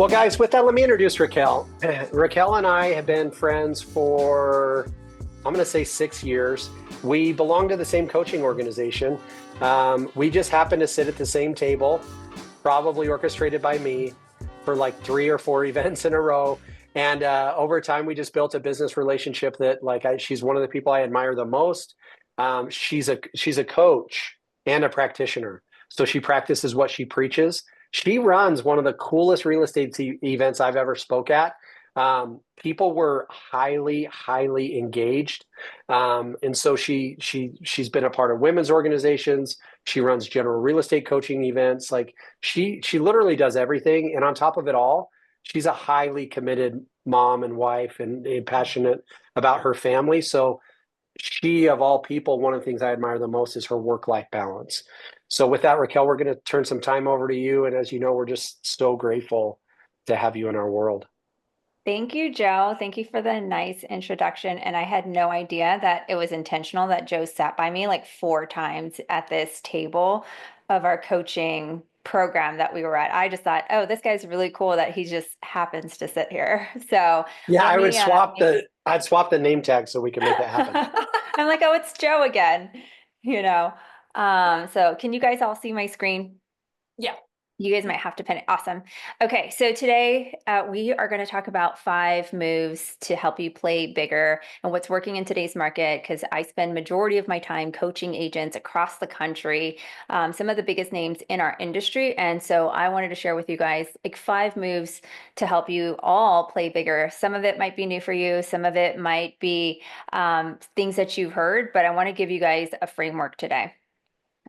Well, guys, with that, let me introduce Raquel. Raquel and I have been friends for, I'm going to say 6 years. We belong to the same coaching organization. We just happen to sit at the same table, probably orchestrated by me, for like 3 or 4 events in a row. And over time, we just built a business relationship that, she's one of the people I admire the most. She's a coach and a practitioner, so she practices what she preaches. She runs one of the coolest real estate events I've ever spoke at. People were highly engaged, and so she's been a part of women's organizations. She runs general real estate coaching events. Like she literally does everything, and on top of it all, she's a highly committed mom and wife and passionate about her family. So she, of all people, one of the things I admire the most is her work-life balance. So with that, Raquel, we're going to turn some time over to you. And as you know, we're just so grateful to have you in our world. Thank you, Joe. Thank you for the nice introduction. And I had no idea that it was intentional that Joe sat by me like 4 times at this table of our coaching program that we were at. I just thought, oh, this guy's really cool that he just happens to sit here. So Yeah, let me I'd swap the name tag so we can make that happen. I'm like, oh, it's Joe again, you know. So can you guys all see my screen? Yeah. You guys might have to pin it. Awesome. Okay, so today we are going to talk about 5 moves to help you play bigger and what's working in today's market, because I spend majority of my time coaching agents across the country, some of the biggest names in our industry. And so I wanted to share with you guys like 5 moves to help you all play bigger. Some of it might be new for you. Some of it might be things that you've heard, but I want to give you guys a framework today.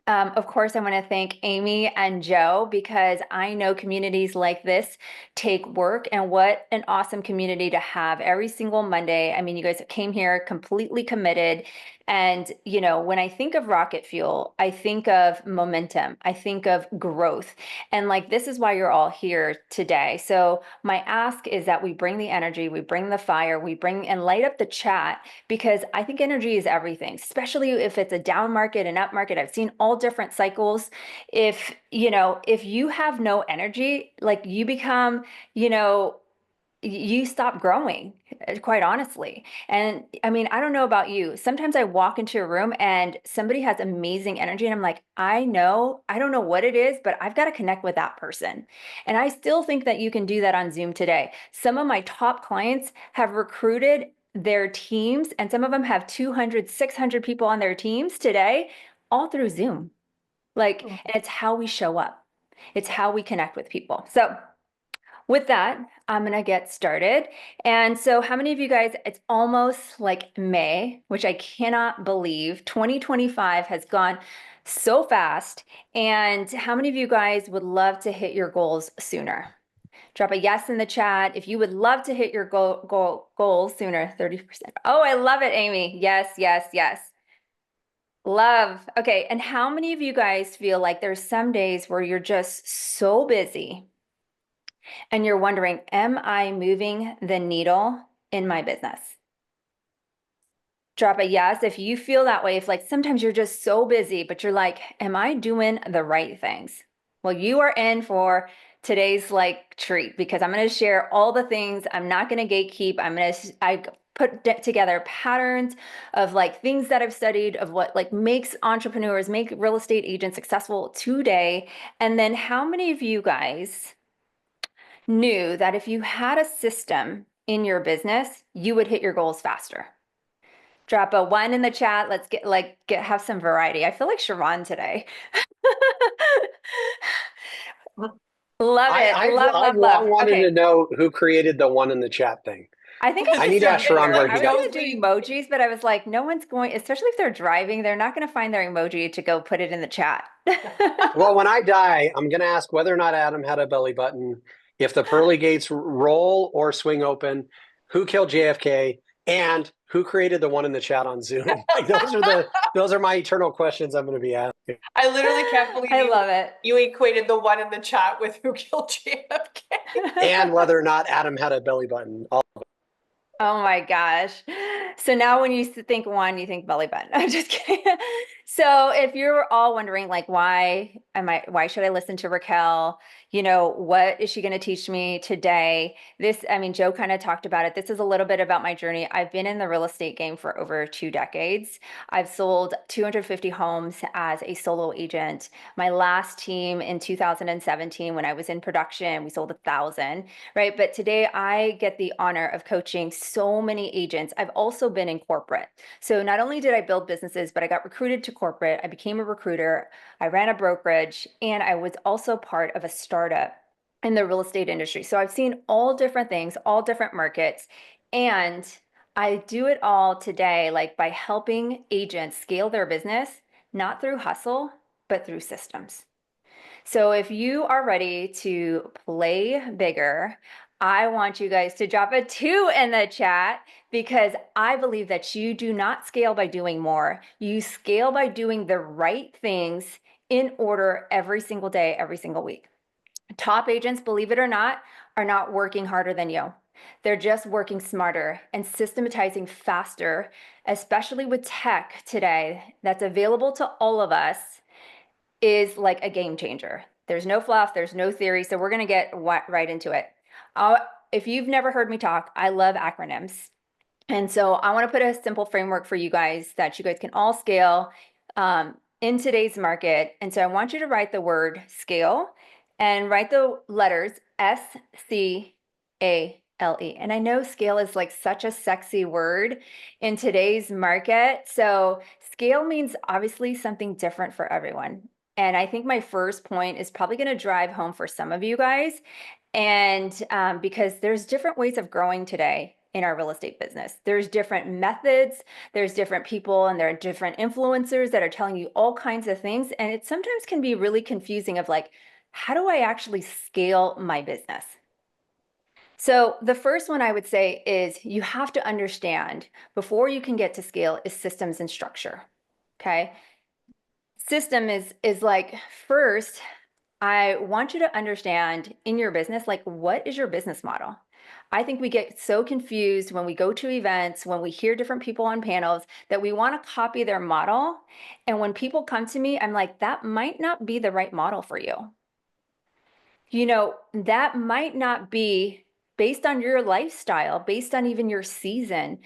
Of course, I want to thank Amy and Joe, because I know communities like this take work, and what an awesome community to have every single Monday. I mean, you guys came here completely committed. And, you know, when I think of Rocket Fuel, I think of momentum, I think of growth. And like, this is why you're all here today. So my ask is that we bring the energy, we bring the fire, we bring and light up the chat, because I think energy is everything, especially if it's a down market and up market. I've seen all different cycles. If you have no energy, like you become, you stop growing, quite honestly. And I mean, I don't know about you. Sometimes I walk into a room and somebody has amazing energy, and I'm like, I don't know what it is, but I've got to connect with that person. And I still think that you can do that on Zoom today. Some of my top clients have recruited their teams, and some of them have 200, 600 people on their teams today, all through Zoom. Like, and it's how we show up. It's how we connect with people. So with that, I'm going to get started. And so how many of you guys, it's almost like May, which I cannot believe. 2025 has gone so fast. And how many of you guys would love to hit your goals sooner? Drop a yes in the chat if you would love to hit your goal sooner, 30%. Oh, I love it, Amy. Yes, yes, yes. Love. Okay. And how many of you guys feel like there's some days where you're just so busy and you're wondering, am I moving the needle in my business? Drop a yes if you feel that way. If like sometimes you're just so busy, but you're like, am I doing the right things? Well, you are in for today's like treat, because I'm going to share all the things. I'm not going to gatekeep. I put together patterns of like things that I've studied of what like makes entrepreneurs, make real estate agents successful today. And then how many of you guys knew that if you had a system in your business, you would hit your goals faster? Drop a 1 in the chat. Let's have some variety. I feel like Sharon today. Love it. I've long wanted to know who created the 1 in the chat thing. I think I need to ask Sharon where he got it. I was going to do emojis, but I was like, no one's going, especially if they're driving, they're not going to find their emoji to go put it in the chat. Well, when I die, I'm going to ask whether or not Adam had a belly button, if the pearly gates roll or swing open, who killed JFK, and who created the 1 in the chat on Zoom. Like those are my eternal questions I'm going to be asking. I literally can't believe I love it. You equated the 1 in the chat with who killed JFK. And whether or not Adam had a belly button. Oh my gosh. So now when you think 1, you think belly button. I'm just kidding. So if you're all wondering like why why should I listen to Raquel? What is she going to teach me today? Joe kind of talked about it. This is a little bit about my journey. I've been in the real estate game for over 2 decades. I've sold 250 homes as a solo agent. My last team in 2017, when I was in production, we sold 1,000, right? But today I get the honor of coaching so many agents. I've also been in corporate. So not only did I build businesses, but I got recruited to corporate. I became a recruiter. I ran a brokerage, and I was also part of a startup in the real estate industry. So I've seen all different things, all different markets, and I do it all today, like by helping agents scale their business, not through hustle, but through systems. So if you are ready to play bigger, I want you guys to drop a 2 in the chat, because I believe that you do not scale by doing more. You scale by doing the right things in order every single day, every single week. Top agents, believe it or not, are not working harder than you. They're just working smarter and systematizing faster, especially with tech today that's available to all of us, is like a game changer. There's no fluff, there's no theory, so we're going to get right into it. If you've never heard me talk, I love acronyms. And so I want to put a simple framework for you guys that you guys can all scale in today's market. And so I want you to write the word scale and write the letters SCALE. And I know scale is like such a sexy word in today's market. So scale means obviously something different for everyone. And I think my first point is probably going to drive home for some of you guys. And because there's different ways of growing today in our real estate business. There's different methods, there's different people, and there are different influencers that are telling you all kinds of things. And it sometimes can be really confusing of like, how do I actually scale my business? So the first one I would say is you have to understand before you can get to scale is systems and structure. Okay. System is like, first, I want you to understand in your business, like, what is your business model? I think we get so confused when we go to events, when we hear different people on panels, that we want to copy their model. And when people come to me, I'm like, that might not be the right model for you. That might not be based on your lifestyle, based on even your season.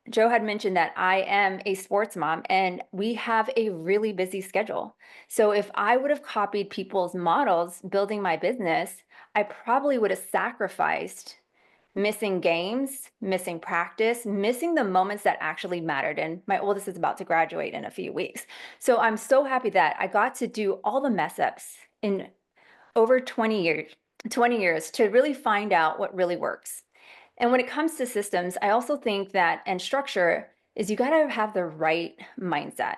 Joe had mentioned that I am a sports mom and we have a really busy schedule. So if I would have copied people's models building my business, I probably would have sacrificed missing games, missing practice, missing the moments that actually mattered. And my oldest is about to graduate in a few weeks. So I'm so happy that I got to do all the mess ups in over 20 years to really find out what really works. And when it comes to systems, I also think that, and structure, is you got to have the right mindset,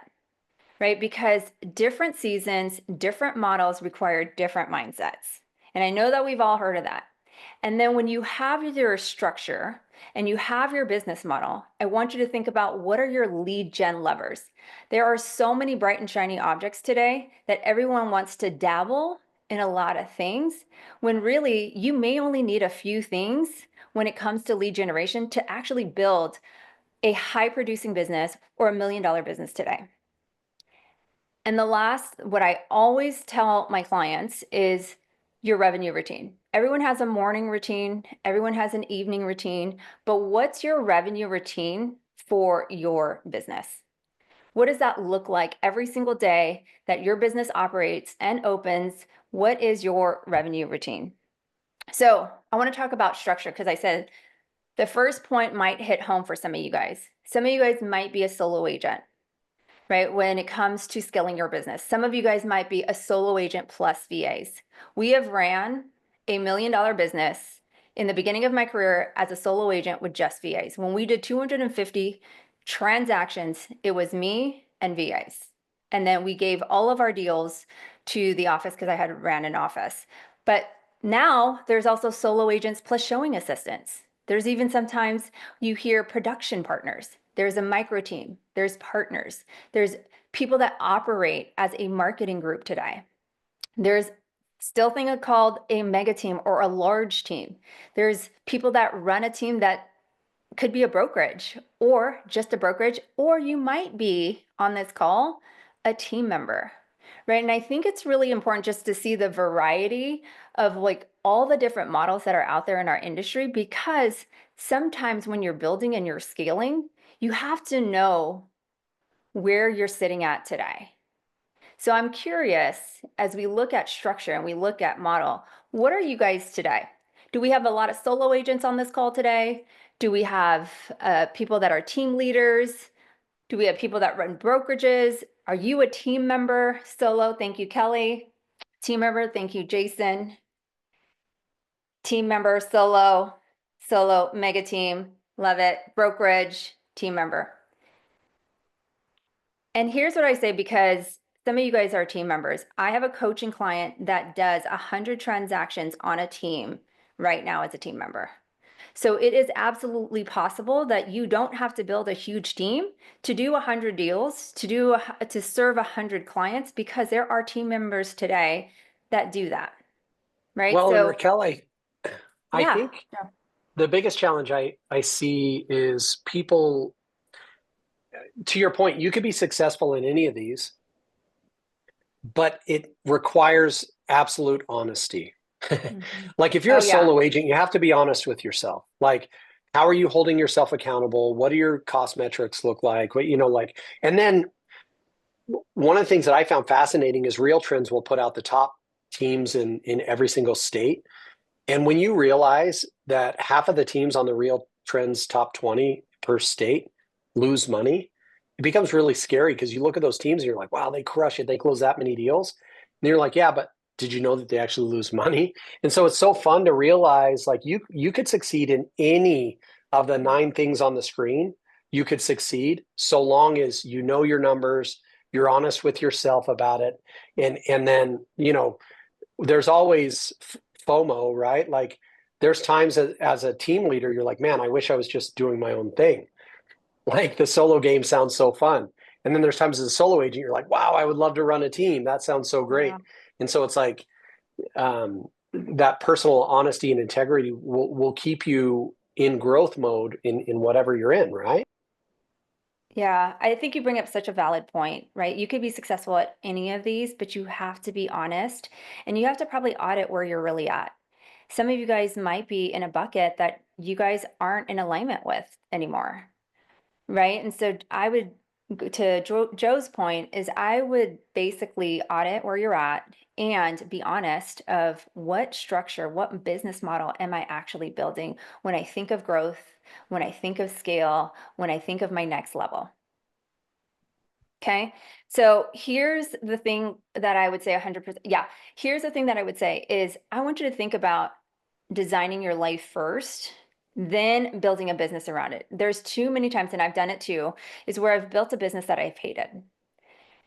right? Because different seasons, different models require different mindsets. And I know that we've all heard of that. And then when you have your structure and you have your business model, I want you to think about, what are your lead gen levers? There are so many bright and shiny objects today that everyone wants to dabble in a lot of things, when really you may only need a few things when it comes to lead generation to actually build a high producing business or $1 million business today. And the last, what I always tell my clients is your revenue routine. Everyone has a morning routine, everyone has an evening routine, but what's your revenue routine for your business? What does that look like every single day that your business operates and opens? What is your revenue routine? So I want to talk about structure, because I said the first point might hit home for some of you guys. Some of you guys might be a solo agent, right? When it comes to scaling your business, some of you guys might be a solo agent plus VAs. We have ran a $1 million business in the beginning of my career as a solo agent with just VAs. When we did 250 transactions, it was me and VAs. And then we gave all of our deals to the office because I had ran an office. But now there's also solo agents plus showing assistants. There's even sometimes you hear production partners. There's a micro team. There's partners. There's people that operate as a marketing group today. There's still thing called a mega team or a large team. There's people that run a team that could be a brokerage or just a brokerage, or you might be on this call a team member. Right. And I think it's really important just to see the variety of like all the different models that are out there in our industry, because sometimes when you're building and you're scaling, you have to know where you're sitting at today. So I'm curious, as we look at structure and we look at model, what are you guys today? Do we have a lot of solo agents on this call today? Do we have people that are team leaders? Do we have people that run brokerages? Are you a team member? Solo, thank you, Kelly. Team member, thank you, Jason. Team member, solo, mega team, love it. Brokerage, team member. And here's what I say, because some of you guys are team members. I have a coaching client that does 100 transactions on a team right now as a team member. So it is absolutely possible that you don't have to build a huge team to do 100 deals, to serve 100 clients, because there are team members today that do that, right? Well, and So Raquel, I yeah, think the biggest challenge I see is people, to your point, you could be successful in any of these, but it requires absolute honesty. Mhm. Like if you're Oh a yeah, solo agent, you have to be honest with yourself. Like, how are you holding yourself accountable? What do your cost metrics look like? What, like, and then one of the things that I found fascinating is Real Trends will put out the top teams in every single state. And when you realize that half of the teams on the Real Trends top 20 per state lose money, it becomes really scary, because you look at those teams and you're like, wow, they crush it. They close that many deals. And you're like, yeah, but did you know that they actually lose money? And so it's so fun to realize, like, you could succeed in any of the 9 things on the screen. You could succeed so long as you know your numbers, you're honest with yourself about it. And then, there's always FOMO, right? Like, there's times as a team leader, you're like, man, I wish I was just doing my own thing. Like, the solo game sounds so fun. And then there's times as a solo agent, you're like, wow, I would love to run a team. That sounds so great. yeah. And so it's like, that personal honesty and integrity will keep you in growth mode in whatever you're in, right? Yeah, I think you bring up such a valid point, right? You could be successful at any of these, but you have to be honest, and you have to probably audit where you're really at. Some of you guys might be in a bucket that you guys aren't in alignment with anymore, right? And so I would, to Joe's point, is I would basically audit where you're at and be honest of what structure, what business model am I actually building when I think of growth, when I think of scale, when I think of my next level. Okay. So here's the thing that I would say 100%. Yeah. Here's the thing that I would say is I want you to think about designing your life first, then building a business around it. There's too many times, and I've done it too, is where I've built a business that I've hated.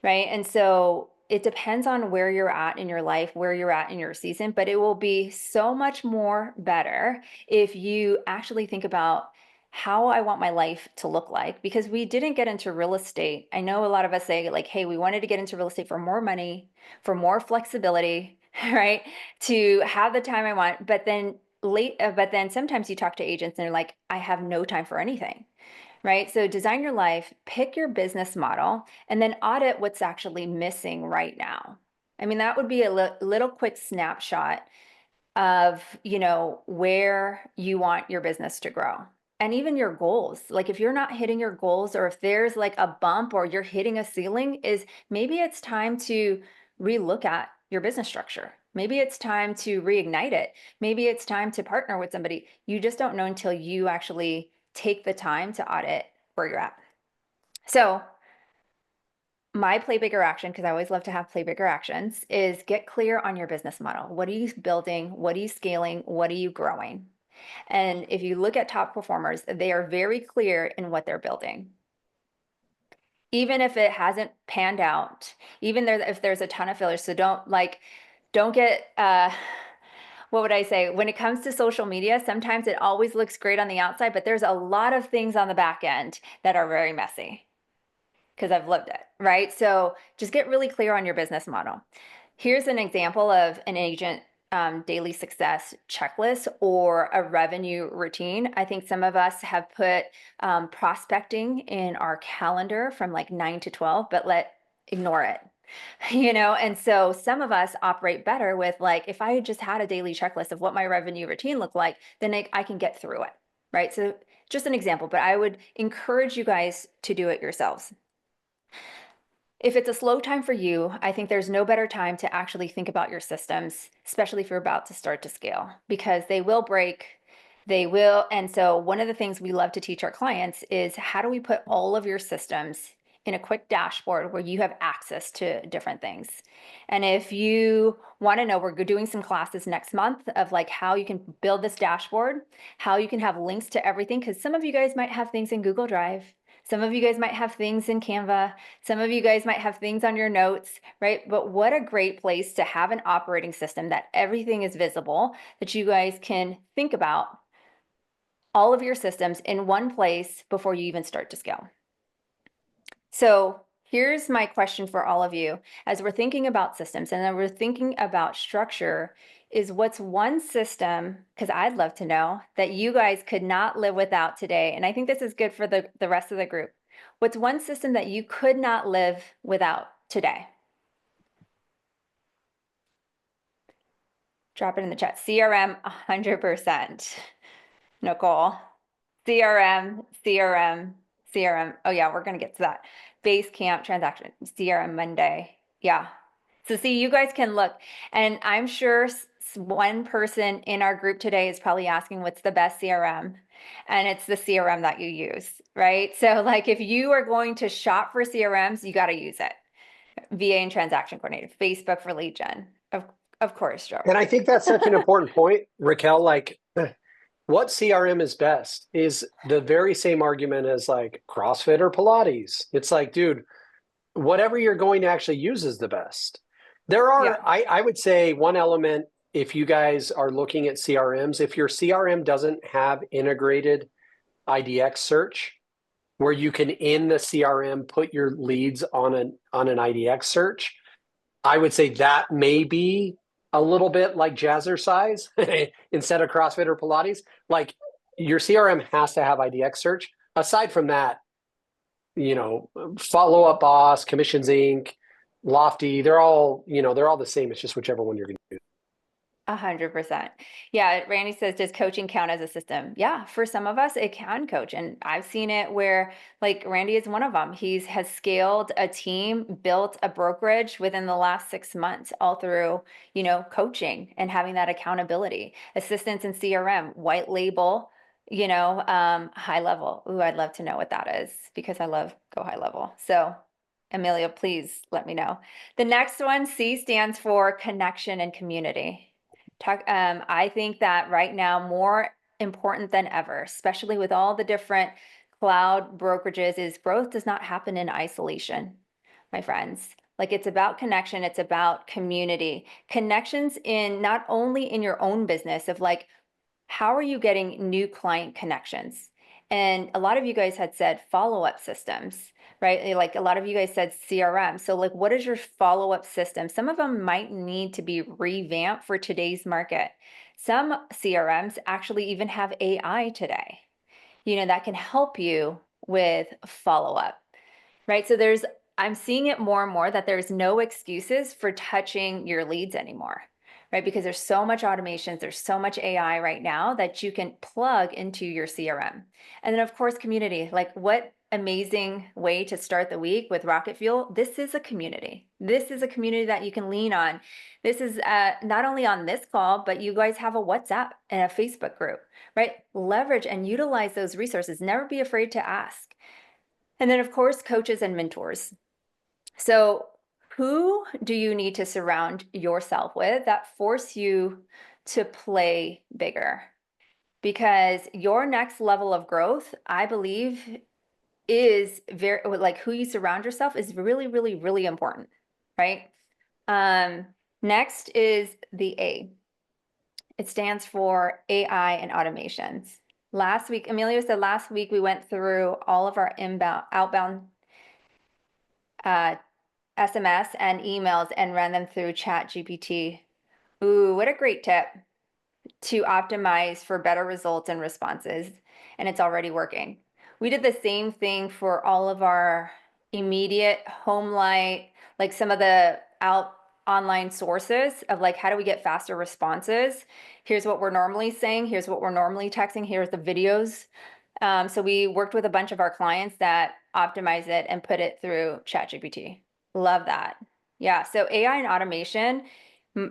Right. And so it depends on where you're at in your life, where you're at in your season, but it will be so much more better if you actually think about how I want my life to look like, because we didn't get into real estate. I know a lot of us say, like, hey, we wanted to get into real estate for more money, for more flexibility, right? To have the time I want. But then sometimes you talk to agents and they're like, I have no time for anything. Right? So design your life, pick your business model, and then audit what's actually missing right now. I mean, that would be a little quick snapshot of, where you want your business to grow. And even your goals. Like if you're not hitting your goals, or if there's like a bump or you're hitting a ceiling, is maybe it's time to relook at your business structure. Maybe it's time to reignite it. Maybe it's time to partner with somebody. You just don't know until you actually take the time to audit where you're at. So my play bigger action, because I always love to have play bigger actions, is get clear on your business model. What are you building? What are you scaling? What are you growing? And if you look at top performers, they are very clear in what they're building. Even if it hasn't panned out, even there, if there's a ton of failures. So don't get, what would I say? When it comes to social media, sometimes it always looks great on the outside, but there's a lot of things on the back end that are very messy, because I've lived it, right? So just get really clear on your business model. Here's an example of an agent daily success checklist or a revenue routine. I think some of us have put prospecting in our calendar from like 9 to 12, but ignore it. And so some of us operate better with like, if I just had a daily checklist of what my revenue routine looked like, then I can get through it, right? So just an example, but I would encourage you guys to do it yourselves. If it's a slow time for you, I think there's no better time to actually think about your systems, especially if you're about to start to scale, because they will break, they will. And so one of the things we love to teach our clients is how do we put all of your systems in a quick dashboard where you have access to different things. And if you want to know, we're doing some classes next month of like how you can build this dashboard, how you can have links to everything, because some of you guys might have things in Google Drive. Some of you guys might have things in Canva. Some of you guys might have things on your notes, right? But what a great place to have an operating system that everything is visible, that you guys can think about all of your systems in one place before you even start to scale. So here's my question for all of you. As we're thinking about systems and then we're thinking about structure, is what's one system, because I'd love to know, that you guys could not live without today? And I think this is good for the rest of the group. What's one system that you could not live without today? Drop it in the chat. CRM, 100%. Nicole. CRM, CRM, CRM. Oh yeah, we're gonna get to that. Basecamp transaction, CRM Monday. Yeah. So see, you guys can look, and I'm sure one person in our group today is probably asking what's the best CRM, and it's the CRM that you use, right? So like if you are going to shop for CRMs, you got to use it. VA and transaction coordinator, Facebook for lead gen. Of course, Joe. And I think that's such an important point, Raquel. Like, what CRM is best is the very same argument as like CrossFit or Pilates. It's like, dude, whatever you're going to actually use is the best. There are, Yeah. I would say, one element, if you guys are looking at CRMs, if your CRM doesn't have integrated IDX search, where you can in the CRM put your leads on an IDX search, I would say that may be a little bit like jazzercise instead of CrossFit or Pilates. Like your CRM has to have IDX search. Aside from that, Follow Up Boss, Commissions Inc., Lofty, they're all the same. It's just whichever one you're going to do. 100%. Yeah, Randy says, does coaching count as a system? Yeah, for some of us, it can coach. And I've seen it where, like, Randy is one of them. Has scaled a team, built a brokerage within the last 6 months, all through, coaching and having that accountability. Assistance in CRM, white label, high level. Ooh, I'd love to know what that is because I love go high level. So Amelia, please let me know. The next one, C, stands for connection and community. I think that right now, more important than ever, especially with all the different cloud brokerages, is growth does not happen in isolation, my friends. Like it's about connection, it's about community. Connections in not only in your own business of like, how are you getting new client connections? And a lot of you guys had said follow-up systems, right? Like a lot of you guys said CRM. So like, what is your follow-up system? Some of them might need to be revamped for today's market. Some CRMs actually even have AI today, that can help you with follow-up, right? So I'm seeing it more and more that there's no excuses for touching your leads anymore, right? Because there's so much automation, there's so much AI right now that you can plug into your CRM. And then of course, community, like what amazing way to start the week with RocketFuel. This is a community. This is a community that you can lean on. This is not only on this call, but you guys have a WhatsApp and a Facebook group, right? Leverage and utilize those resources. Never be afraid to ask. And then of course, coaches and mentors. So who do you need to surround yourself with that force you to play bigger? Because your next level of growth, I believe, is very like who you surround yourself is really, really, really important, right? Next is the A. It stands for AI and automations. Last week, Emilio said last week we went through all of our outbound SMS and emails and ran them through ChatGPT. Ooh, what a great tip to optimize for better results and responses. And it's already working. We did the same thing for all of our immediate home light, like some of the online sources of like, how do we get faster responses? Here's what we're normally saying. Here's what we're normally texting. Here's the videos. So we worked with a bunch of our clients that optimize it and put it through ChatGPT. Love that. Yeah. So AI and automation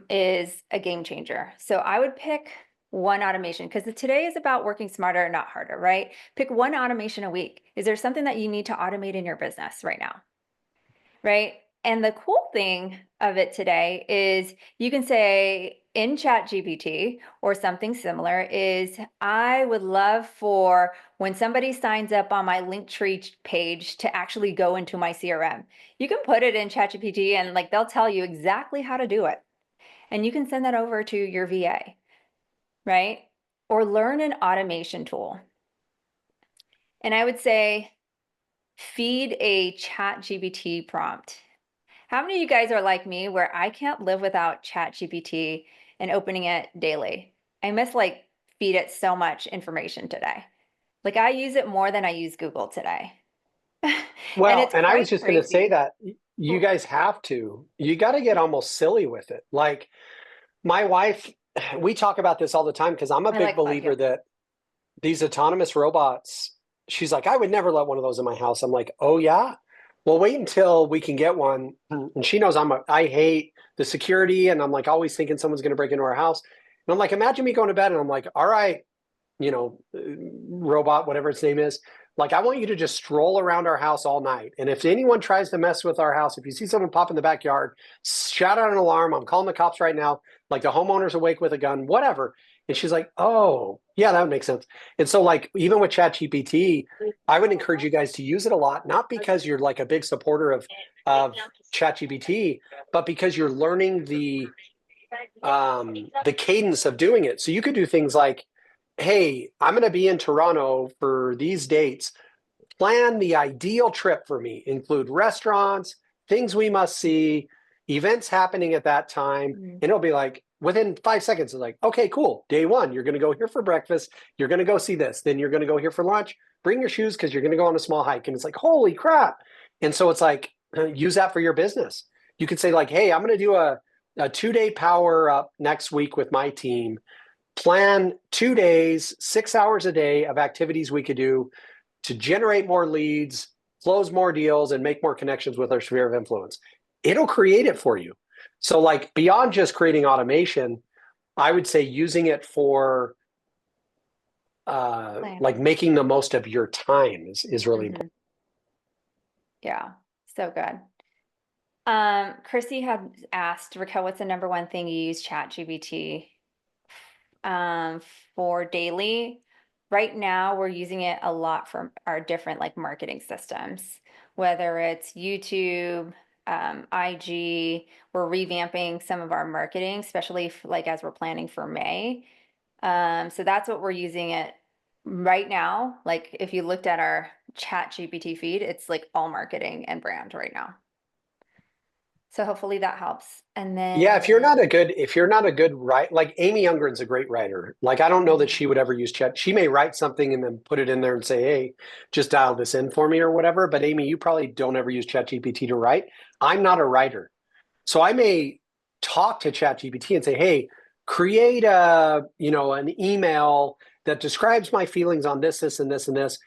is a game changer. So I would pick one automation because today is about working smarter, not harder, right? Pick one automation a week. Is there something that you need to automate in your business right now? Right? And the cool thing of it today is you can say in ChatGPT or something similar is I would love for when somebody signs up on my Linktree page to actually go into my CRM. You can put it in ChatGPT and like they'll tell you exactly how to do it. And you can send that over to your VA, right? Or learn an automation tool. And I would say feed a ChatGPT prompt. How many of you guys are like me where I can't live without ChatGPT and opening it daily? I miss like feed it so much information today. Like I use it more than I use Google today. And Well, it's and I was quite just going to say crazy. that you guys have to, you got to get almost silly with it. Like my wife, we talk about this all the time because I'm a I big like fluff, believer yeah. that these autonomous robots, she's like, I would never let one of those in my house. I'm like, oh yeah? Well, wait until we can get one. And she knows I hate the security. And I'm like always thinking someone's going to break into our house. And I'm like, imagine me going to bed and I'm like, all right, robot, whatever its name is. Like, I want you to just stroll around our house all night. And if anyone tries to mess with our house, if you see someone pop in the backyard, shout out an alarm. I'm calling the cops right now. Like the homeowner's awake with a gun, whatever. And she's like, oh, yeah, that would make sense. And so, like, even with ChatGPT, I would encourage you guys to use it a lot, not because you're like a big supporter of ChatGPT, but because you're learning the cadence of doing it. So you could do things like, hey, I'm going to be in Toronto for these dates. Plan the ideal trip for me, include restaurants, things we must see, events happening at that time. And it'll be like within 5 seconds, it's like, okay, cool. Day one, you're going to go here for breakfast. You're going to go see this. Then you're going to go here for lunch. Bring your shoes because you're going to go on a small hike. And it's like, holy crap. And so it's like, use that for your business. You could say, like, hey, I'm going to do a 2 day power up next week with my team. Plan 2 days, 6 hours a day of activities we could do to generate more leads, close more deals, and make more connections with our sphere of influence. It'll create it for you. So, like, beyond just creating automation, I would say using it for like making the most of your time is really important. Yeah, so good. Chrissy had asked, Raquel, what's the number one thing you use ChatGPT for daily? Right now, we're using it a lot for our different like marketing systems, whether it's YouTube, IG. We're revamping some of our marketing, especially like as we're planning for May. So that's what we're using it right now. Like if you looked at our ChatGPT feed, it's like all marketing and brand right now. So hopefully that helps. And Yeah, then if you're not a good writer, like Amy Youngren's a great writer. Like I don't know that she would ever use chat. She may write something and then put it in there and say, hey, just dial this in for me or whatever. But Amy, you probably don't ever use ChatGPT to write. I'm not a writer. So I may talk to ChatGPT and say, hey, create an email that describes my feelings on this, this, and this, and this.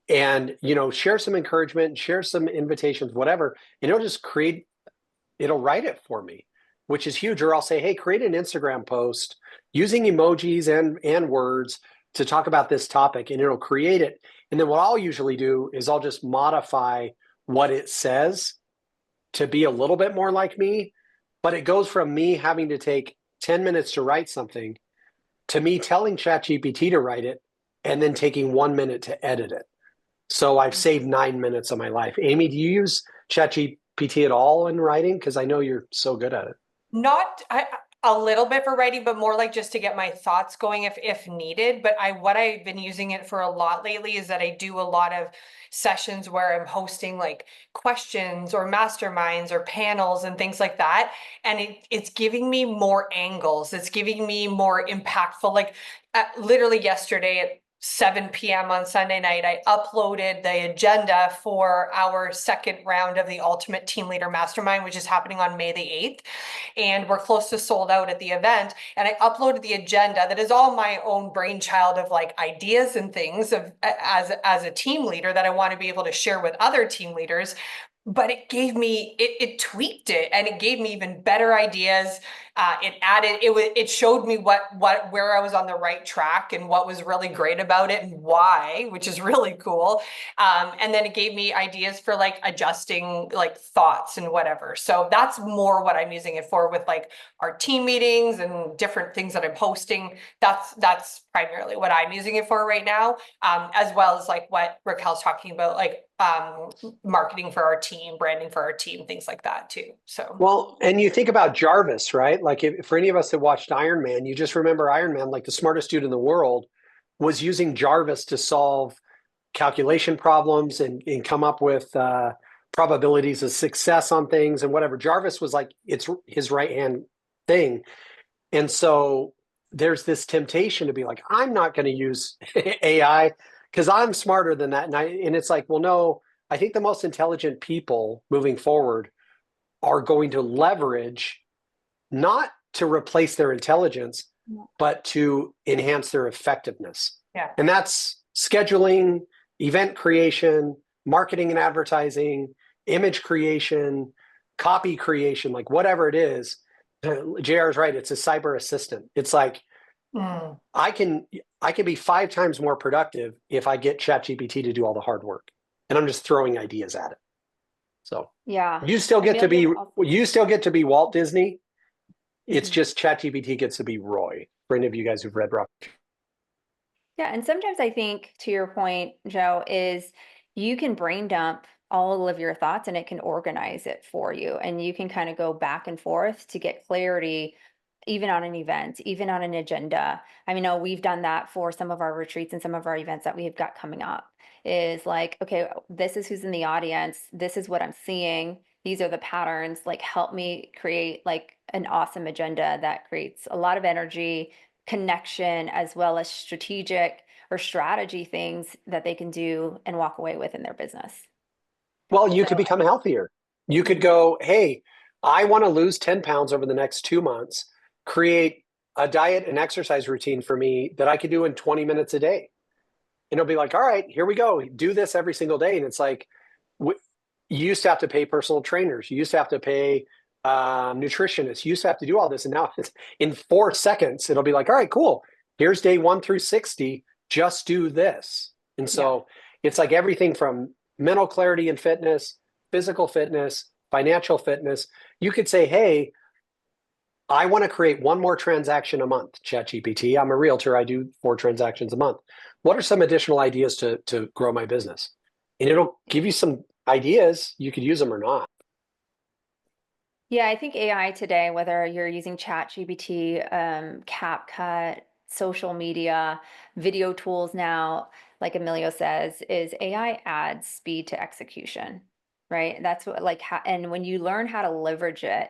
And, share some encouragement, share some invitations, whatever. And it'll write it for me, which is huge. Or I'll say, hey, create an Instagram post using emojis and words to talk about this topic, and it'll create it. And then what I'll usually do is I'll just modify what it says to be a little bit more like me. But it goes from me having to take 10 minutes to write something to me telling ChatGPT to write it and then taking 1 minute to edit it. So I've saved 9 minutes of my life. Amy, do you use ChatGPT at all in writing? Because I know you're so good at it. Not a little bit for writing, but more like just to get my thoughts going if needed. But what I've been using it for a lot lately is that I do a lot of sessions where I'm hosting like questions or masterminds or panels and things like that. And it's giving me more angles. It's giving me more impactful. Like literally yesterday 7 p.m. on Sunday night, I uploaded the agenda for our second round of the Ultimate Team Leader Mastermind, which is happening on May the 8th. And we're close to sold out at the event. And I uploaded the agenda that is all my own brainchild of like ideas and things of as a team leader that I want to be able to share with other team leaders. But it gave me, it tweaked it, and it gave me even better ideas. It showed me where I was on the right track and what was really great about it and why, which is really cool. And then it gave me ideas for like adjusting like thoughts and whatever. So that's more what I'm using it for with like our team meetings and different things that I'm hosting. That's primarily what I'm using it for right now. As well as like what Raquel's talking about, like marketing for our team, branding for our team, things like that too. So Well, and you think about Jarvis, right? Like for any of us that watched Iron Man, you just remember Iron Man, like the smartest dude in the world, was using Jarvis to solve calculation problems and come up with probabilities of success on things and whatever. Jarvis was like, it's his right hand thing. And so there's this temptation to be like, I'm not going to use AI because I'm smarter than that. And it's like, well, no, I think the most intelligent people moving forward are going to leverage not to replace their intelligence, but to enhance their effectiveness. yeah. And that's scheduling, event creation, marketing and advertising, image creation, copy creation, like whatever it is. JR is right. It's a cyber assistant. It's like I can be 5 times more productive if I get ChatGPT to do all the hard work, and I'm just throwing ideas at it. So Yeah. you still get to be Walt Disney. It's just ChatGPT gets to be Roy. For any of you guys who've read Rock. Yeah, and sometimes I think, to your point, Joe, is you can brain dump all of your thoughts and it can organize it for you. And you can kind of go back and forth to get clarity, even on an event, even on an agenda. I mean, we've done that for some of our retreats and some of our events that we've got coming up. Is like, okay, this is who's in the audience. This is what I'm seeing. These are the patterns. Like, help me create like an awesome agenda that creates a lot of energy, connection, as well as strategic or strategy things that they can do and walk away with in their business. Well, you could become healthier. You could go, hey, I want to lose 10 pounds over the next 2 months, create a diet and exercise routine for me that I could do in 20 minutes a day. And it'll be like, all right, here we go. Do this every single day. And it's like, you used to have to pay personal trainers. You used to have to pay nutritionists. You used to have to do all this. And now it's in 4 seconds, it'll be like, all right, cool. Here's day 1 through 60. Just do this. And so it's like everything from mental clarity and fitness, physical fitness, financial fitness. You could say, hey, I want to create 1 more transaction a month, ChatGPT. I'm a realtor. I do 4 transactions a month. What are some additional ideas to grow my business? And it'll give you some ideas. You could use them or not. Yeah, I think AI today, whether you're using ChatGPT, CapCut, social media, video tools now, like Emilio says, is AI adds speed to execution, right? That's what like, and when you learn how to leverage it,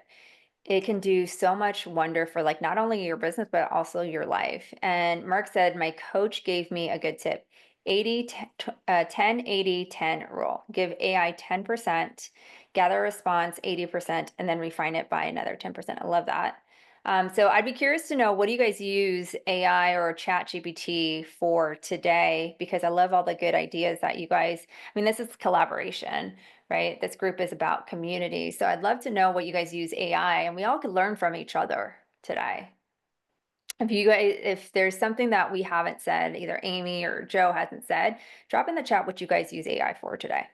it can do so much wonder for like not only your business, but also your life. And Mark said, my coach gave me a good tip, 80, 10, 80, 10 rule. Give AI 10%, gather a response 80%, and then refine it by another 10%. I love that. So I'd be curious to know, what do you guys use AI or ChatGPT for today? Because I love all the good ideas that you guys, I mean, this is collaboration, right? This group is about community. So I'd love to know what you guys use AI, and we all could learn from each other today. If you guys, if there's something that we haven't said, either Amy or Joe hasn't said, drop in the chat what you guys use AI for today.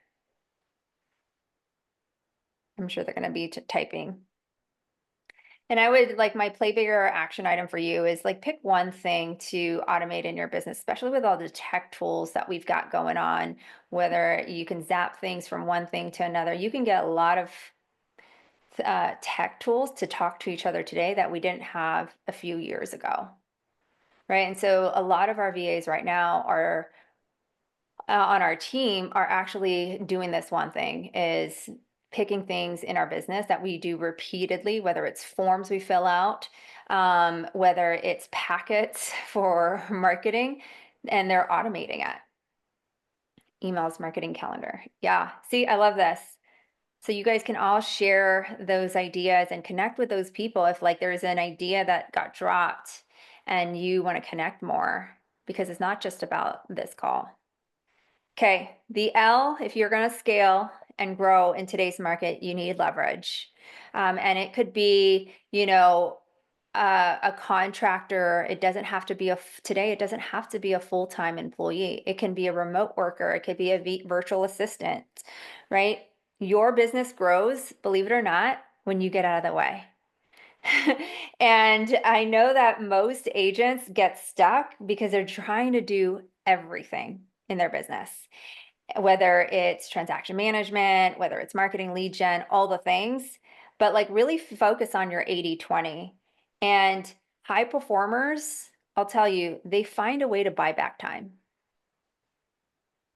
I'm sure they're going to be typing. And I would like, my play bigger action item for you is like, pick one thing to automate in your business, especially with all the tech tools that we've got going on, whether you can zap things from one thing to another. You can get a lot of tech tools to talk to each other today that we didn't have a few years ago. Right. And so a lot of our VAs right now are on our team are actually doing this one thing, is picking things in our business that we do repeatedly, whether it's forms we fill out, whether it's packets for marketing, and they're automating it. Emails, marketing, calendar. Yeah. See, I love this. So you guys can all share those ideas and connect with those people if like there's an idea that got dropped and you want to connect more, because it's not just about this call. Okay, the L, if you're going to scale and grow in today's market, you need leverage. And it could be, a contractor. It doesn't have to be today, it doesn't have to be a full-time employee. It can be a remote worker. It could be a virtual assistant, right? Your business grows, believe it or not, when you get out of the way. And I know that most agents get stuck because they're trying to do everything in their business, whether it's transaction management, whether it's marketing, lead gen, all the things, but like really focus on your 80-20. And high performers, I'll tell you, they find a way to buy back time,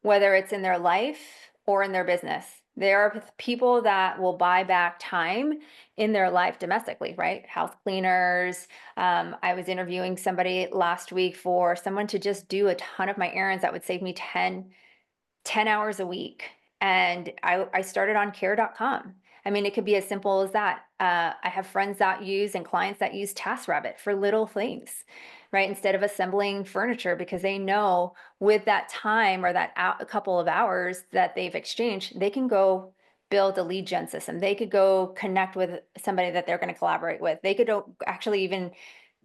whether it's in their life or in their business. There are people that will buy back time in their life domestically, right? House cleaners. I was interviewing somebody last week for someone to just do a ton of my errands that would save me 10 hours a week. And I started on care.com. I mean, it could be as simple as that. I have friends that use and clients that use TaskRabbit for little things, right? Instead of assembling furniture, because they know with that time or that a couple of hours that they've exchanged, they can go build a lead gen system. They could go connect with somebody that they're going to collaborate with. They could actually even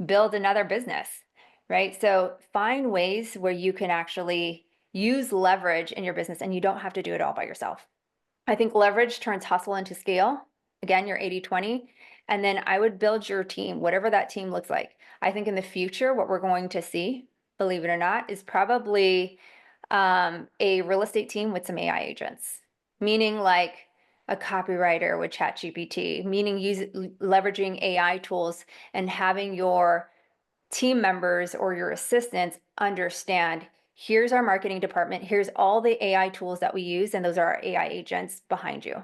build another business, right? So find ways where you can actually use leverage in your business and you don't have to do it all by yourself. I think leverage turns hustle into scale. Again, your 80-20. And then I would build your team, whatever that team looks like. I think in the future, what we're going to see, believe it or not, is probably a real estate team with some AI agents, meaning like a copywriter with ChatGPT, meaning leveraging AI tools and having your team members or your assistants understand, here's our marketing department, here's all the AI tools that we use, and those are our AI agents behind you.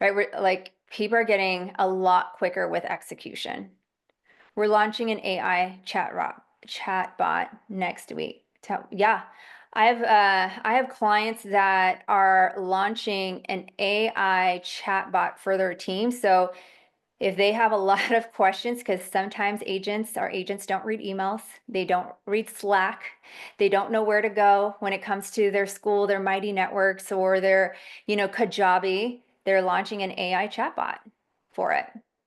Right? We're like, people are getting a lot quicker with execution. We're launching an AI chatbot next week. Yeah. I have clients that are launching an AI chatbot for their team. So if they have a lot of questions, because sometimes our agents don't read emails, they don't read Slack, they don't know where to go when it comes to their school, their Mighty Networks, or their, Kajabi, they're launching an AI chatbot for it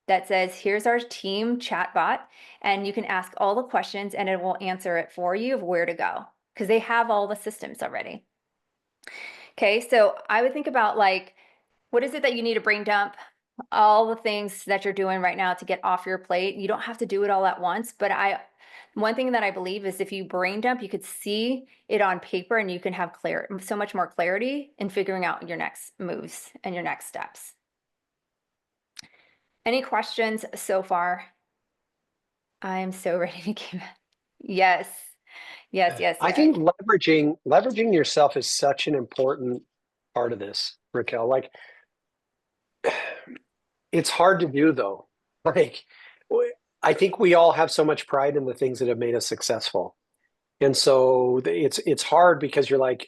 that says, here's our team chatbot, and you can ask all the questions and it will answer it for you of where to go, because they have all the systems already. Okay, so I would think about like, what is it that you need to brain dump? All the things that you're doing right now to get off your plate. You don't have to do it all at once, but one thing that I believe is if you brain dump, you could see it on paper and you can have so much more clarity in figuring out your next moves and your next steps. Any questions so far? I'm so ready to give it. Yes. I think leveraging yourself is such an important part of this, Raquel. Like, it's hard to do though. Like, I think we all have so much pride in the things that have made us successful. And so it's hard because you're like,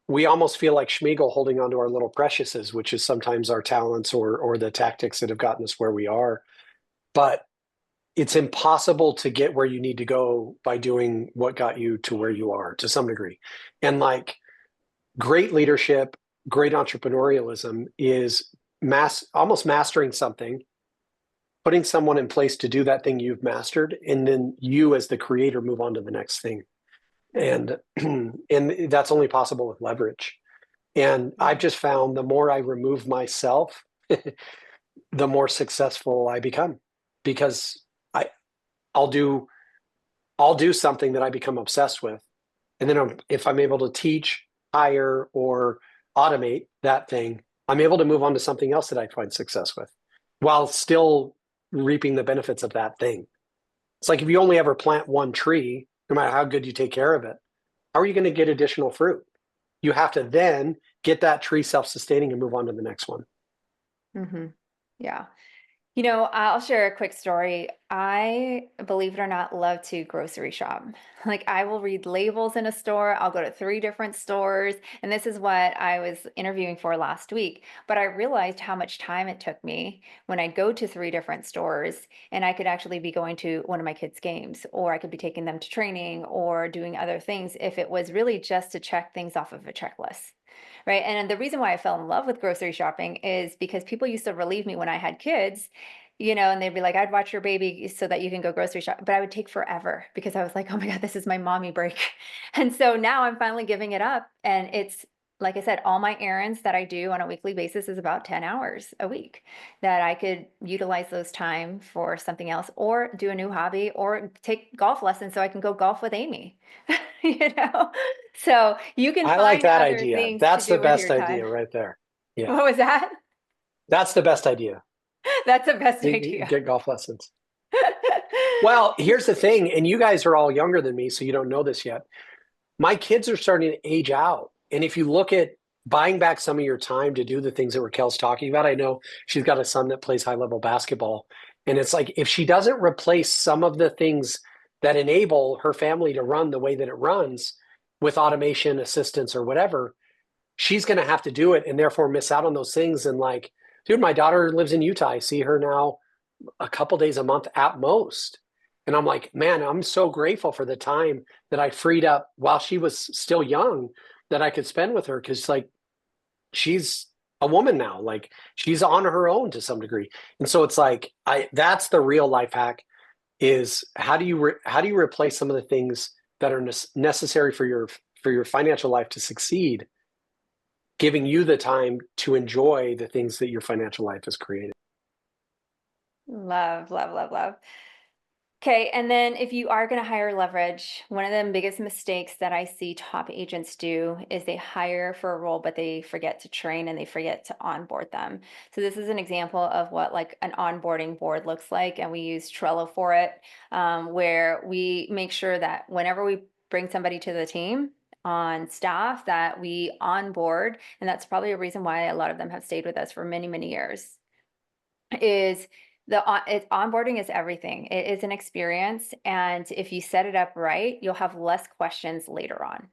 we almost feel like Schmiegel holding onto our little preciouses, which is sometimes our talents or the tactics that have gotten us where we are. But it's impossible to get where you need to go by doing what got you to where you are to some degree. And like, great leadership, great entrepreneurialism is almost mastering something, putting someone in place to do that thing you've mastered, and then you as the creator move on to the next thing. And and that's only possible with leverage. And I've just found the more I remove myself, the more successful I become, because I'll do something that I become obsessed with, and then if I'm able to teach, hire, or automate that thing, I'm able to move on to something else that I find success with, while still reaping the benefits of that thing. It's like if you only ever plant one tree, no matter how good you take care of it, how are you going to get additional fruit? You have to then get that tree self-sustaining and move on to the next one. Mm-hmm. Yeah. You know, I'll share a quick story. I, believe it or not, love to grocery shop. Like, I will read labels in a store. I'll go to 3 different stores. And this is what I was interviewing for last week. But I realized how much time it took me when I go to 3 different stores, and I could actually be going to one of my kids' games, or I could be taking them to training or doing other things if it was really just to check things off of a checklist. Right. And the reason why I fell in love with grocery shopping is because people used to relieve me when I had kids, and they'd be like, I'd watch your baby so that you can go grocery shop. But I would take forever because I was like, oh my God, this is my mommy break. And so now I'm finally giving it up. And it's, like I said, all my errands that I do on a weekly basis is about 10 hours a week that I could utilize those time for something else, or do a new hobby, or take golf lessons so I can go golf with Amy. you know? So you can I like find that other idea. things to That's the do with best your time. idea right there. Yeah, What was that? that's the best idea. That's the best idea. Get golf lessons. Well, here's the thing, and you guys are all younger than me, so you don't know this yet. My kids are starting to age out. And if you look at buying back some of your time to do the things that Raquel's talking about, I know she's got a son that plays high level basketball. And it's like, if she doesn't replace some of the things that enable her family to run the way that it runs with automation, assistance, or whatever, she's going to have to do it and therefore miss out on those things. And like, dude, my daughter lives in Utah. I see her now a couple days a month at most. And I'm like, man, I'm so grateful for the time that I freed up while she was still young that I could spend with her. Cause like she's a woman now, like she's on her own to some degree. And so it's like, that's the real life hack is how do you replace some of the things that are necessary for your financial life to succeed, giving you the time to enjoy the things that your financial life has created. Love, love, love, love. Okay, and then if you are going to hire leverage, one of the biggest mistakes that I see top agents do is they hire for a role, but they forget to train and they forget to onboard them. So this is an example of what like an onboarding board looks like, and we use Trello for it, where we make sure that whenever we bring somebody to the team on staff, that we onboard, and that's probably a reason why a lot of them have stayed with us for many, many years, is onboarding is everything. It is an experience, and if you set it up right, you'll have less questions later on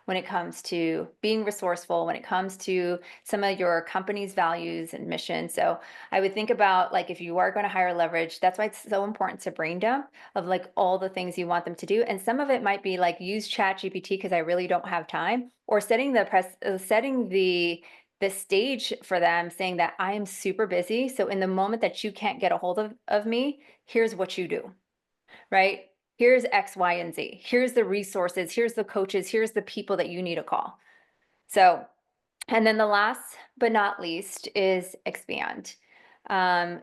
when it comes to being resourceful, when it comes to some of your company's values and mission. So I would think about, like, if you are going to hire leverage, that's why it's so important to brain dump of like all the things you want them to do. And some of it might be like use Chat GPT because I really don't have time, or setting the stage for them, saying that I am super busy. So in the moment that you can't get a hold of me, here's what you do, right? Here's X, Y, and Z. Here's the resources. Here's the coaches. Here's the people that you need to call. So, and then the last but not least is expand. I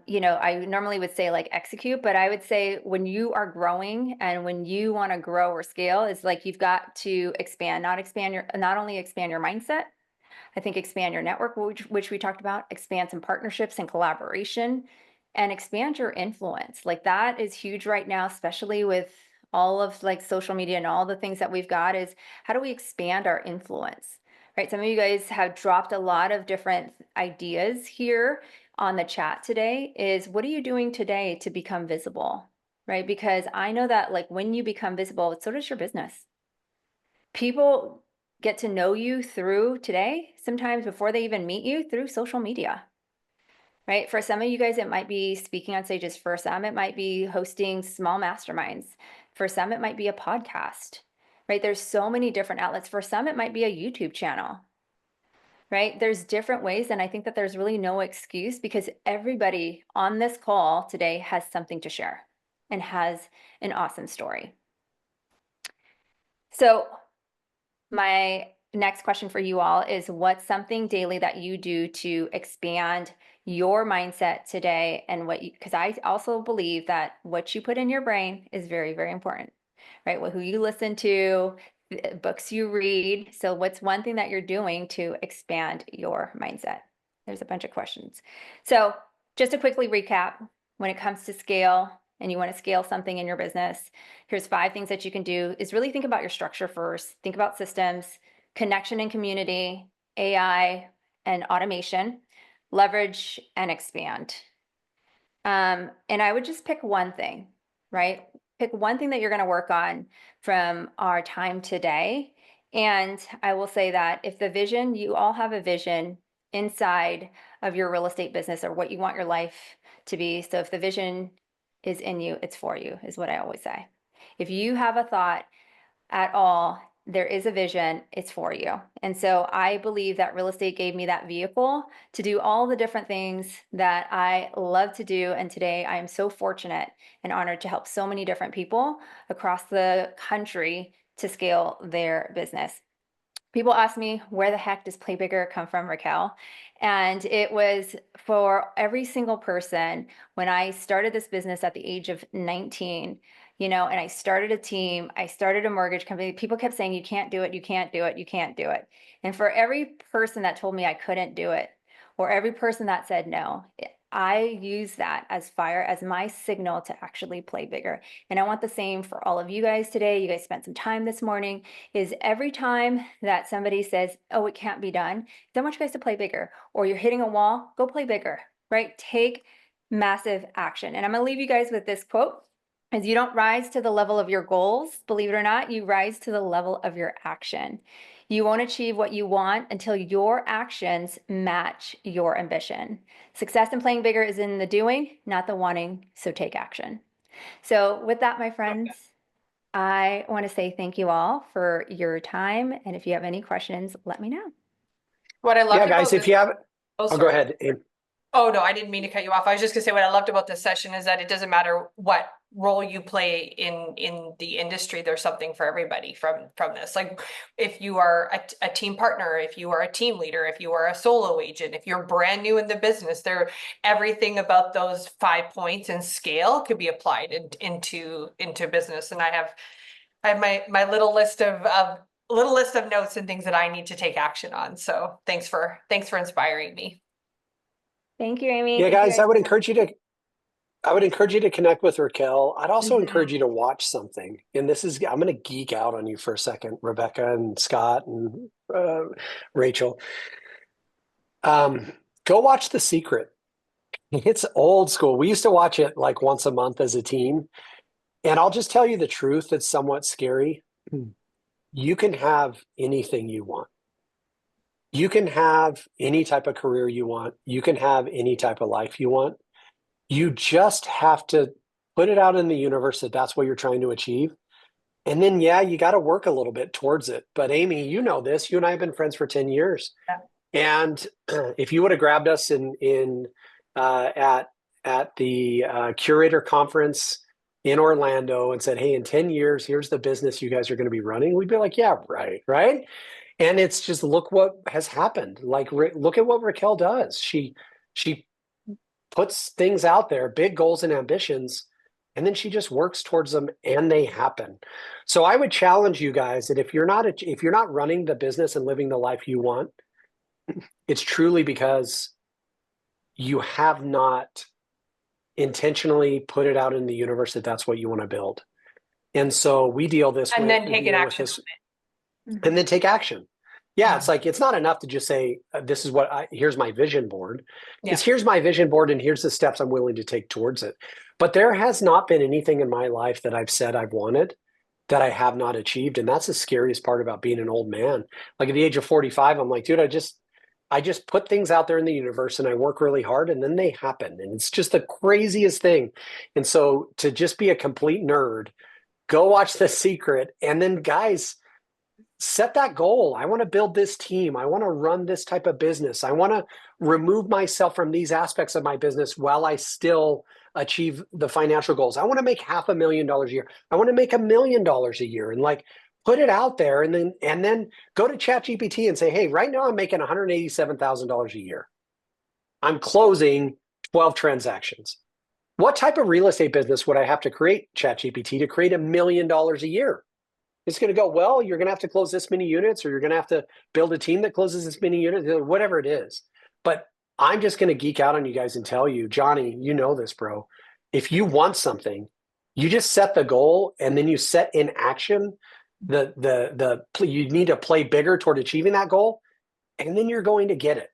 normally would say like execute, but I would say when you are growing and when you want to grow or scale, is like you've got to expand, not only expand your mindset. I think expand your network, which we talked about, expand some partnerships and collaboration, and expand your influence. Like that is huge right now, especially with all of like social media and all the things that we've got, is how do we expand our influence? Right? Some of you guys have dropped a lot of different ideas here on the chat today. Is what are you doing today to become visible? Right? Because I know that like when you become visible, so does your business. People get to know you through today, sometimes before they even meet you, through social media, right? For some of you guys, it might be speaking on stages. For some, it might be hosting small masterminds. For some, it might be a podcast, right? There's so many different outlets. For some, it might be a YouTube channel, right? There's different ways. And I think that there's really no excuse because everybody on this call today has something to share and has an awesome story. So my next question for you all is, what's something daily that you do to expand your mindset today? And because I also believe that what you put in your brain is very, very important, right? Who you listen to, books you read. So what's one thing that you're doing to expand your mindset? There's a bunch of questions. So just to quickly recap, when it comes to scale, and you want to scale something in your business, here's 5 things that you can do. Is really think about your structure first. Think about systems, connection and community, AI and automation, leverage and expand. And I would just pick one thing, right? Pick one thing that you're going to work on from our time today. And I will say that if the vision, you all have a vision inside of your real estate business or what you want your life to be. So if the vision is in you, it's for you, is what I always say. If you have a thought at all, there is a vision, it's for you. And so I believe that real estate gave me that vehicle to do all the different things that I love to do. And today I am so fortunate and honored to help so many different people across the country to scale their business. People ask me, where the heck does Play Bigger come from, Raquel? And it was for every single person when I started this business at the age of 19, and I started a team, I started a mortgage company. People kept saying, you can't do it, you can't do it, you can't do it. And for every person that told me I couldn't do it, or every person that said no, I use that as fire, as my signal to actually play bigger. And I want the same for all of you guys today. You guys spent some time this morning. Is every time that somebody says, oh, it can't be done, I want you guys to play bigger, or you're hitting a wall, go play bigger, right? Take massive action. And I'm going to leave you guys with this quote. As you don't rise to the level of your goals, believe it or not, you rise to the level of your action. You won't achieve what you want until your actions match your ambition. Success in playing bigger is in the doing, not the wanting, so take action. So with that, my friends, I want to say thank you all for your time. And if you have any questions, let me know. What I loved Yeah, guys, about if this, you have, oh, I'll go sorry. ahead. Abe. Oh, no, I didn't mean to cut you off. I was just gonna say what I loved about this session is that it doesn't matter what role you play in the industry, there's something for everybody from this. Like if you are a team partner, if you are a team leader, if you are a solo agent, if you're brand new in the business, everything about those 5 points and scale could be applied into business. And I have my little list of notes and things that I need to take action on. So thanks for inspiring me. Thank you, Amy. Yeah, Thank you guys, guys. I would encourage you to connect with Raquel. I'd also Mhm. encourage you to watch something. And I'm going to geek out on you for a second, Rebecca and Scott and Rachel. Go watch The Secret. It's old school. We used to watch it like once a month as a team. And I'll just tell you the truth, it's somewhat scary. You can have anything you want. You can have any type of career you want. You can have any type of life you want. You just have to put it out in the universe that that's what you're trying to achieve. And then, yeah, you got to work a little bit towards it. But Amy, you know this. You and I have been friends for 10 years. Yeah. And if you would have grabbed us at the curator conference in Orlando and said, hey, in 10 years, here's the business you guys are going to be running, we'd be like, yeah, right, right. And it's just look what has happened. Like, look at what Raquel does. She puts things out there, big goals and ambitions, and then she just works towards them and they happen. So I would challenge you guys that if you're not running the business and living the life you want, it's truly because you have not intentionally put it out in the universe that that's what you want to build. And so we deal this And with, then take an with action. this, and then take action. Yeah, it's Mhm. like it's not enough to just say this is here's my vision board. Yeah. It's here's my vision board and here's the steps I'm willing to take towards it. But there has not been anything in my life that I've said I've wanted that I have not achieved, and that's the scariest part about being an old man. Like at the age of 45, I'm like, dude, I just put things out there in the universe and I work really hard and then they happen. And it's just the craziest thing. And so to just be a complete nerd, go watch The Secret, and then guys, set that goal. I want to build this team. I want to run this type of business. I want to remove myself from these aspects of my business while I still achieve the financial goals. I want to make $500,000 a year. I want to make $1 million a year, and like put it out there, and then go to ChatGPT and say, hey, right now I'm making $187,000 a year. I'm closing 12 transactions. What type of real estate business would I have to create, ChatGPT, to create $1 million a year? It's going to go, well, you're going to have to close this many units, or you're going to have to build a team that closes this many units, or whatever it is. But I'm just going to geek out on you guys and tell you, Johnny, you know this, bro. If you want something, you just set the goal and then you set in action you need to play bigger toward achieving that goal, and then you're going to get it.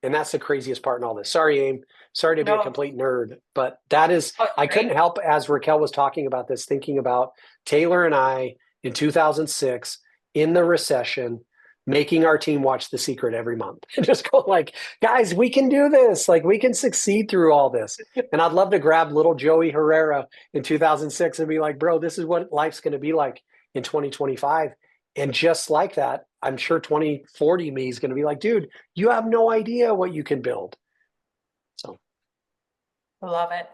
And that's the craziest part in all this. Sorry, Aim. Sorry to be a No. complete nerd, but that is, Oh, I great. couldn't help as Raquel was talking about this, thinking about Taylor and I in 2006 in the recession, making our team watch The Secret every month and just go like, guys, we can do this. Like we can succeed through all this. And I'd love to grab little Joey Herrera in 2006 and be like, bro, this is what life's going to be like in 2025. And just like that, I'm sure 2040 me is going to be like, dude, you have no idea what you can build. So Love it.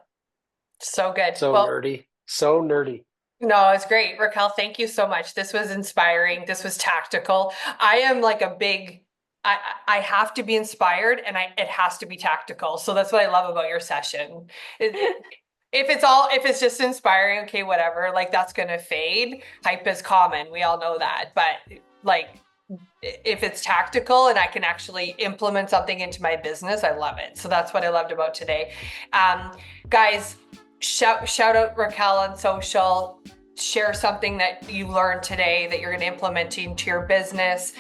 So good. so Well, nerdy, so nerdy. no, it's great. Raquel, thank you so much. This was inspiring. This was tactical. I am like a big, I have to be inspired and it has to be tactical. So that's what I love about your session. If it's just inspiring, okay, whatever, like that's going to fade. Hype is common. We all know that. But like, if it's tactical and I can actually implement something into my business, I love it. So that's what I loved about today. Guys, shout out Raquel on social. Share something that you learned today that you're going to implement into your business.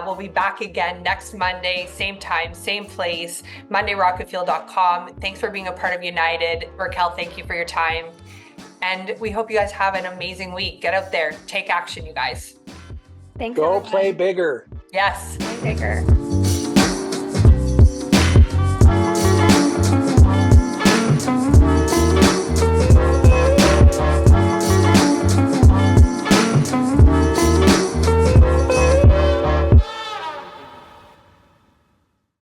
We'll be back again next Monday, same time, same place, mondayrocketfuel.com. Thanks for being a part of United. Raquel, thank you for your time. And we hope you guys have an amazing week. Get out there, take action, you guys. Thanks. Go everyone. play bigger. Yes. Play bigger.